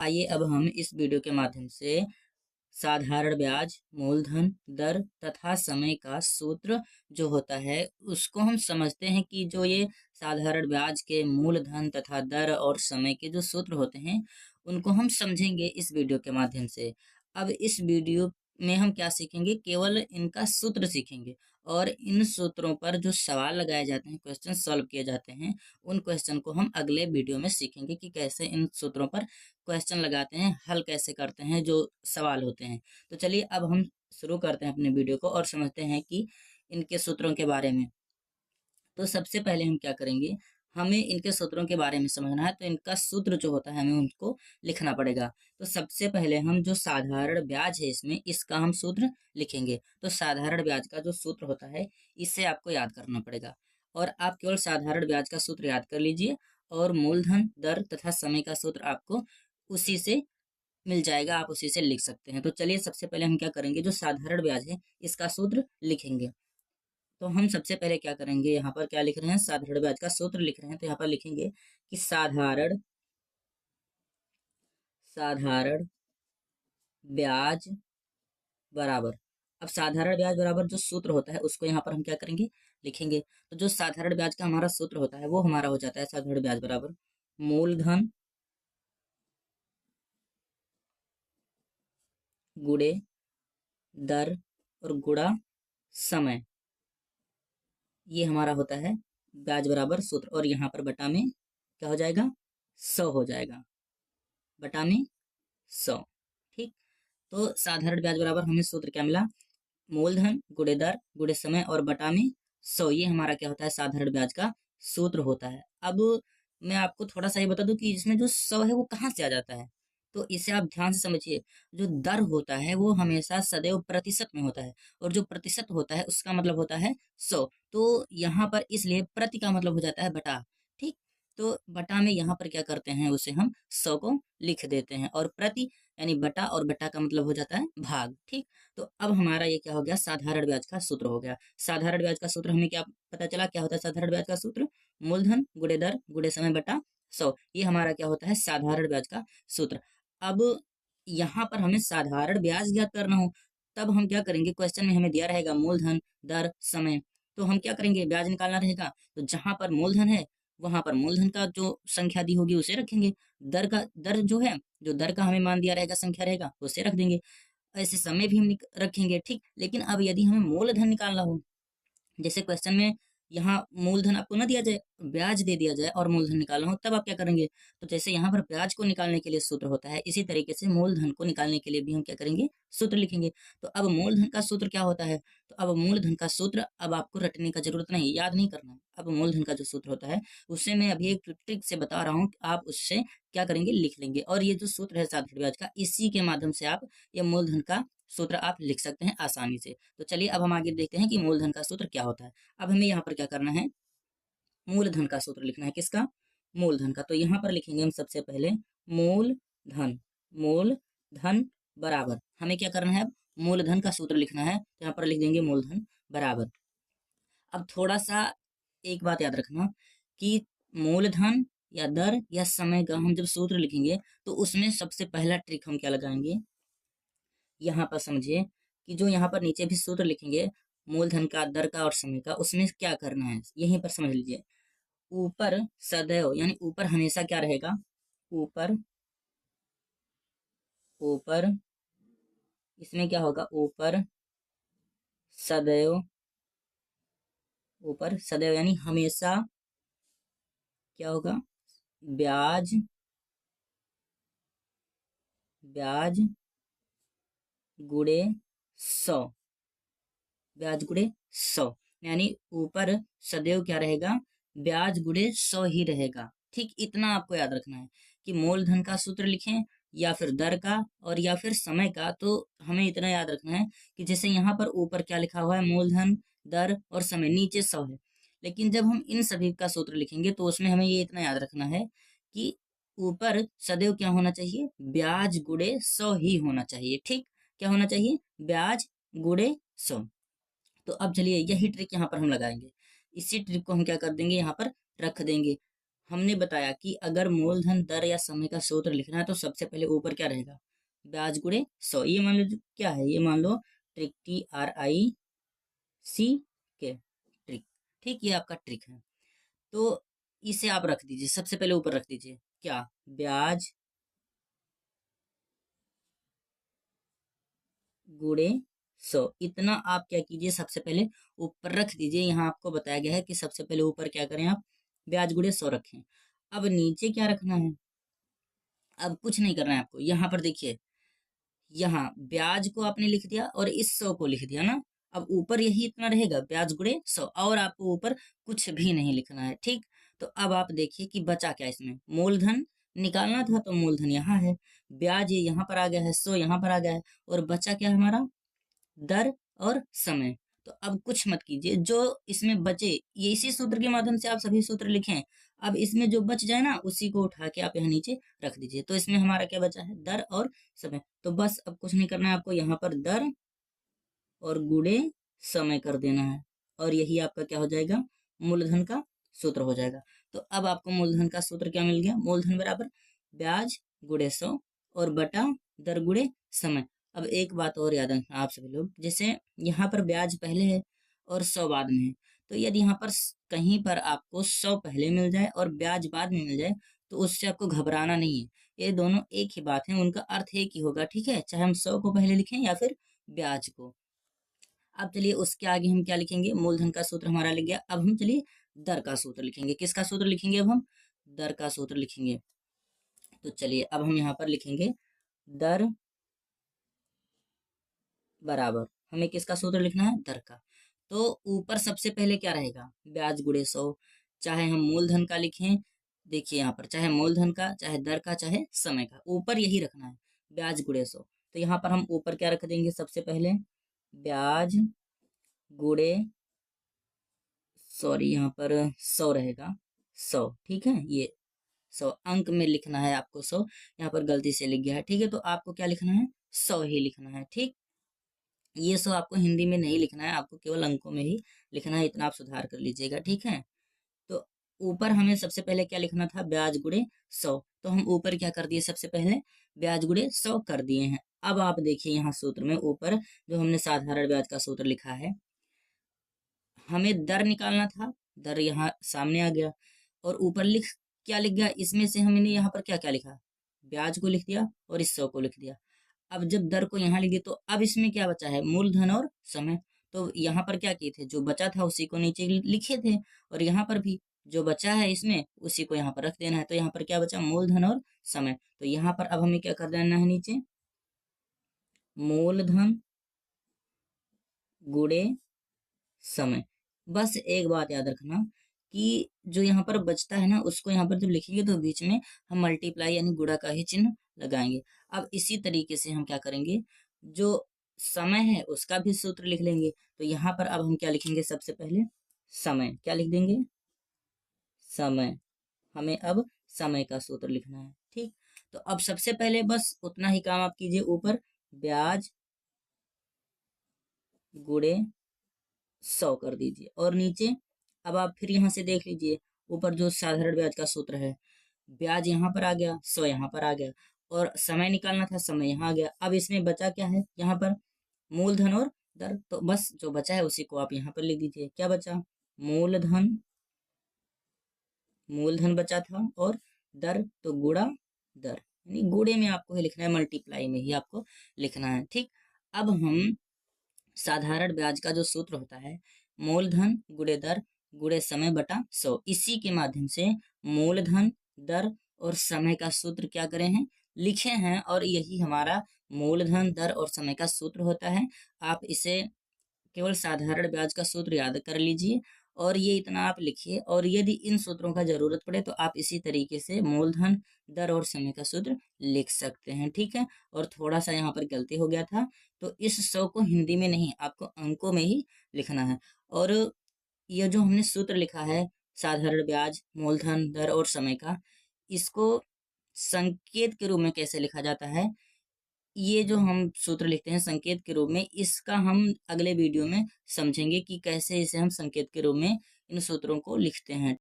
आइए अब हम इस वीडियो के माध्यम से साधारण ब्याज, मूलधन, दर तथा समय का सूत्र जो होता है उसको हम समझते हैं कि जो ये साधारण ब्याज के मूलधन तथा दर और समय के जो सूत्र होते हैं उनको हम समझेंगे इस वीडियो के माध्यम से। अब इस वीडियो में हम क्या सीखेंगे, केवल इनका सूत्र सीखेंगे और इन सूत्रों पर जो सवाल लगाए जाते हैं, क्वेश्चन सॉल्व किए जाते हैं, उन क्वेश्चन को हम अगले वीडियो में सीखेंगे कि कैसे इन सूत्रों पर क्वेश्चन लगाते हैं, हल कैसे करते हैं जो सवाल होते हैं। तो चलिए अब हम शुरू करते हैं अपने वीडियो को और समझते हैं कि इनके सूत्रों के बारे में। तो सबसे पहले हम क्या करेंगे, हमें इनके सूत्रों के बारे में समझना है, तो इनका सूत्र जो होता है हमें उनको लिखना पड़ेगा। तो सबसे पहले हम जो साधारण ब्याज है इसमें इसका हम सूत्र लिखेंगे। तो साधारण ब्याज का जो सूत्र होता है इसे आपको याद करना पड़ेगा और आप केवल साधारण ब्याज का सूत्र याद कर लीजिए और मूलधन, दर तथा समय का सूत्र आपको उसी से मिल जाएगा, आप उसी से लिख सकते हैं। तो चलिए सबसे पहले हम क्या करेंगे, जो साधारण ब्याज है इसका सूत्र लिखेंगे। तो हम सबसे पहले क्या करेंगे, यहाँ पर क्या लिख रहे हैं, साधारण ब्याज का सूत्र लिख रहे हैं, तो यहाँ पर लिखेंगे कि साधारण साधारण ब्याज बराबर। अब साधारण ब्याज बराबर जो सूत्र होता है उसको यहाँ पर हम क्या करेंगे, लिखेंगे। तो जो साधारण ब्याज का हमारा सूत्र होता है वो हमारा हो जाता है साधारण ब्याज बराबर मूलधन गुणे दर और गुणा समय। ये हमारा होता है ब्याज बराबर सूत्र और यहाँ पर बटा में क्या हो जाएगा, 100 हो जाएगा, बटा में 100। ठीक। तो साधारण ब्याज बराबर हमें सूत्र क्या मिला, मूलधन गुणे दर गुणे समय और बटा में 100। ये हमारा क्या होता है, साधारण ब्याज का सूत्र होता है। अब मैं आपको थोड़ा सा ये बता दूं कि इसमें जो 100 है वो कहाँ से आ जाता है। तो इसे आप ध्यान से समझिए। जो दर होता है वो हमेशा सदैव प्रतिशत में होता है और जो प्रतिशत होता है उसका मतलब होता है 100। तो यहाँ पर इसलिए प्रति का मतलब हो जाता है बटा। ठीक। तो बटा में यहाँ पर क्या करते हैं, उसे हम 100 को लिख देते हैं और प्रति यानी बटा और बटा का मतलब हो जाता है भाग। ठीक। तो अब हमारा ये क्या हो गया, साधारण ब्याज का सूत्र हो गया। साधारण ब्याज का सूत्र हमें क्या पता चला, क्या होता है साधारण ब्याज का सूत्र, मूलधन गुणे दर गुणे समय बटा 100। ये हमारा क्या होता है, साधारण ब्याज का सूत्र। अब यहाँ पर हमें साधारण ब्याज ज्ञात करना हो तब हम क्या करेंगे, क्वेश्चन में हमें दिया रहेगा मूलधन दर समय, तो हम क्या करेंगे, ब्याज निकालना रहेगा। तो जहां पर मूलधन है वहां पर मूलधन का जो संख्या दी होगी उसे रखेंगे, दर जो है, जो दर का हमें मान दिया रहेगा, संख्या रहेगा, उसे रख देंगे। ऐसे समय भी हम रखेंगे। ठीक। लेकिन अब यदि हमें मूलधन निकालना हो, जैसे क्वेश्चन में यहाँ मूलधन आपको ना दिया जाए, ब्याज दे दिया जाए और मूलधन निकालना हो, तब आप क्या करेंगे। तो जैसे यहाँ पर ब्याज को निकालने के लिए सूत्र होता है, इसी तरीके से मूलधन को निकालने के लिए भी हम क्या करेंगे, सूत्र लिखेंगे। तो अब मूलधन का सूत्र क्या होता है, तो अब मूलधन का सूत्र अब आपको रटने का जरूरत नहीं, याद नहीं करना। अब मूलधन का जो सूत्र होता है उससे मैं अभी एक ट्रिक से बता रहा हूँ, आप उससे क्या करेंगे, लिख लेंगे। और ये जो सूत्र है साधारण ब्याज का, इसी के माध्यम से आप ये मूलधन का सूत्र आप लिख सकते हैं आसानी से। तो चलिए अब हम आगे देखते हैं कि मूलधन का सूत्र क्या होता है। अब हमें यहाँ पर क्या करना है, मूलधन का सूत्र लिखना है, किसका, मूलधन का। तो यहाँ पर लिखेंगे हम सबसे पहले मूलधन, मूलधन बराबर, हमें क्या करना है, मूलधन का सूत्र लिखना है, तो यहाँ पर लिख देंगे मूलधन बराबर। अब थोड़ा सा एक बात याद रखना कि मूलधन या दर या समय का हम जब सूत्र लिखेंगे तो उसमें सबसे पहला ट्रिक हम क्या लगाएंगे, यहाँ पर समझिए कि जो यहाँ पर नीचे भी सूत्र लिखेंगे मूलधन का, दर का और समय का, उसमें क्या करना है यहीं पर समझ लीजिए। ऊपर सदैव यानी ऊपर हमेशा क्या रहेगा, ऊपर ऊपर इसमें क्या होगा, ऊपर सदैव, ऊपर सदैव यानी हमेशा क्या होगा, ब्याज, ब्याज गुणे 100, ब्याज गुणे 100 यानी ऊपर सदैव क्या रहेगा, ब्याज गुणे 100 ही रहेगा। ठीक। इतना आपको याद रखना है कि मूलधन का सूत्र लिखें या फिर दर का और या फिर समय का, तो हमें इतना याद रखना है कि जैसे यहाँ पर ऊपर क्या लिखा हुआ है, मूलधन दर और समय, नीचे 100 है, लेकिन जब हम इन सभी का सूत्र लिखेंगे तो उसमें हमें ये इतना याद रखना है कि ऊपर सदैव क्या होना चाहिए, ब्याज गुणे 100 ही होना चाहिए। ठीक। क्या होना चाहिए, ब्याज गुणे 100। तो अब चलिए यही ट्रिक यहाँ पर हम लगाएंगे, इसी ट्रिक को हम क्या कर देंगे, यहाँ पर रख देंगे। हमने बताया कि अगर मूलधन, दर या समय का सूत्र लिखना है तो सबसे पहले ऊपर क्या रहेगा, ब्याज गुणे 100। ये मान लो क्या है, ये मान लो ट्रिक, TRIC ट्रिक। ठीक, ये आपका ट्रिक है। तो इसे आप रख दीजिए, सबसे पहले ऊपर रख दीजिए क्या, ब्याज गुणे 100। इतना आप क्या कीजिए, सबसे पहले ऊपर रख दीजिए। यहाँ आपको बताया गया है कि सबसे पहले ऊपर क्या करें आप, ब्याज गुणे 100 रखें। अब नीचे क्या रखना है, अब कुछ नहीं करना है आपको। यहाँ पर देखिए, यहाँ ब्याज को आपने लिख दिया और इस 100 को लिख दिया ना। अब ऊपर यही इतना रहेगा, ब्याज गुणे 100, और आपको ऊपर कुछ भी नहीं लिखना है। ठीक, तो अब आप देखिए कि बचा क्या इसमें, मूलधन निकालना था तो मूलधन यहाँ है, ब्याज ये यहाँ पर आ गया है, 100 यहाँ पर आ गया है, और बचा क्या हमारा, दर और समय। तो अब कुछ मत कीजिए, जो इसमें बचे ये इसी सूत्र के माध्यम से आप सभी सूत्र लिखें। अब इसमें जो बच जाए ना, उसी को उठा के आप यहाँ नीचे रख दीजिए। तो इसमें हमारा क्या बचा है, दर और समय। तो बस अब कुछ नहीं करना है आपको, यहाँ पर दर और गुणे समय कर देना है, और यही आपका क्या हो जाएगा, मूलधन का सूत्र हो जाएगा। तो अब आपको मूलधन का सूत्र क्या मिल गया, मूलधन बराबर ब्याज गुणे 100 और बटा दर गुणे समय। अब एक बात और याद रखना आप सभी लोग, जैसे यहाँ पर ब्याज पहले है और 100 बाद में है, तो यदि यहाँ पर कहीं पर आपको 100 पहले मिल जाए और ब्याज बाद में मिल जाए, तो उससे आपको घबराना नहीं है। ये दोनों एक ही बात है, उनका अर्थ एक ही होगा। ठीक है, चाहे हम 100 को पहले लिखें या फिर ब्याज को। अब चलिए उसके आगे हम क्या लिखेंगे, मूलधन का सूत्र हमारा लिख गया। अब हम चलिए दर का सूत्र लिखेंगे। किसका सूत्र लिखेंगे, अब हम दर का सूत्र लिखेंगे। तो चलिए अब हम यहाँ पर लिखेंगे दर बराबर, हमें किसका सूत्र लिखना है, दर का। तो ऊपर सबसे पहले क्या रहेगा, ब्याज गुणे 100। चाहे हम मूलधन का लिखें, देखिए यहाँ पर चाहे मूलधन का, चाहे दर का, चाहे समय का, ऊपर यही रखना है, ब्याज गुणे 100। तो यहाँ पर हम ऊपर क्या रख देंगे, सबसे पहले ब्याज गुणे, सॉरी यहाँ पर 100 रहेगा, 100। ठीक है, ये 100 अंक में लिखना है आपको, 100 यहाँ पर गलती से लिख गया है। ठीक है, तो आपको क्या लिखना है, 100 ही लिखना है। ठीक, ये 100 आपको हिंदी में नहीं लिखना है, आपको केवल अंकों में ही लिखना है, इतना आप सुधार कर लीजिएगा। ठीक है, तो ऊपर हमें सबसे पहले क्या लिखना था, ब्याज गुणे 100। तो हम ऊपर क्या कर दिए, सबसे पहले ब्याज गुणे 100 कर दिए हैं। अब आप देखिए यहाँ सूत्र में ऊपर जो हमने साधारण ब्याज का सूत्र लिखा है, हमें दर निकालना था, दर यहाँ सामने आ गया, और ऊपर क्या लिख गया, इसमें से हमने यहाँ पर क्या क्या लिखा, ब्याज को लिख दिया और इस 100 को लिख दिया। अब जब दर को यहाँ लिख दिया, तो अब इसमें क्या बचा है, मूलधन और समय। तो यहाँ पर क्या किए थे, जो बचा था उसी को नीचे लिखे थे, और यहाँ पर भी जो बचा है इसमें उसी को यहाँ पर रख देना है। तो यहाँ पर क्या बचा, मूलधन और समय। तो यहाँ पर अब हमें क्या कर देना है, नीचे मूलधन गुणे समय। बस एक बात याद रखना कि जो यहाँ पर बचता है ना, उसको यहाँ पर जब लिखेंगे तो बीच में हम मल्टीप्लाई यानी गुणा का ही चिन्ह लगाएंगे। अब इसी तरीके से हम क्या करेंगे, जो समय है उसका भी सूत्र लिख लेंगे। तो यहाँ पर अब हम क्या लिखेंगे, सबसे पहले समय, क्या लिख देंगे, समय। हमें अब समय का सूत्र लिखना है। ठीक, तो अब सबसे पहले बस उतना ही काम आप कीजिए, ऊपर ब्याज गुणे 100 कर दीजिए, और नीचे अब आप फिर यहाँ से देख लीजिए, ऊपर जो साधारण ब्याज का सूत्र है, ब्याज यहाँ पर आ गया, 100 यहाँ पर आ गया, और समय निकालना था, समय यहाँ आ गया। अब इसमें बचा क्या है, यहाँ पर मूलधन और दर। तो बस जो बचा है उसी को आप यहाँ पर लिख दीजिए। क्या बचा, मूलधन, मूलधन बचा था, और दर तो गुणा दर, यानी गुणे में आपको ही लिखना है, मल्टीप्लाई में ही आपको लिखना है। ठीक, अब हम साधारण ब्याज का जो सूत्र होता है, मूलधन गुणे दर गुणे समय बटा 100, इसी के माध्यम से मूलधन, दर और समय का सूत्र क्या करे हैं, लिखे हैं, और यही हमारा मूलधन, दर और समय का सूत्र होता है। आप इसे केवल साधारण ब्याज का सूत्र याद कर लीजिए, और ये इतना आप लिखिए, और यदि इन सूत्रों का जरूरत पड़े तो आप इसी तरीके से मूलधन, दर और समय का सूत्र लिख सकते हैं। ठीक है, और थोड़ा सा यहाँ पर गलती हो गया था, तो इस 100 को हिंदी में नहीं, आपको अंकों में ही लिखना है। और ये जो हमने सूत्र लिखा है, साधारण ब्याज, मूलधन, दर और समय का, इसको संकेत के रूप में कैसे लिखा जाता है, ये जो हम सूत्र लिखते हैं संकेत के रूप में, इसका हम अगले वीडियो में समझेंगे कि कैसे इसे हम संकेत के रूप में इन सूत्रों को लिखते हैं।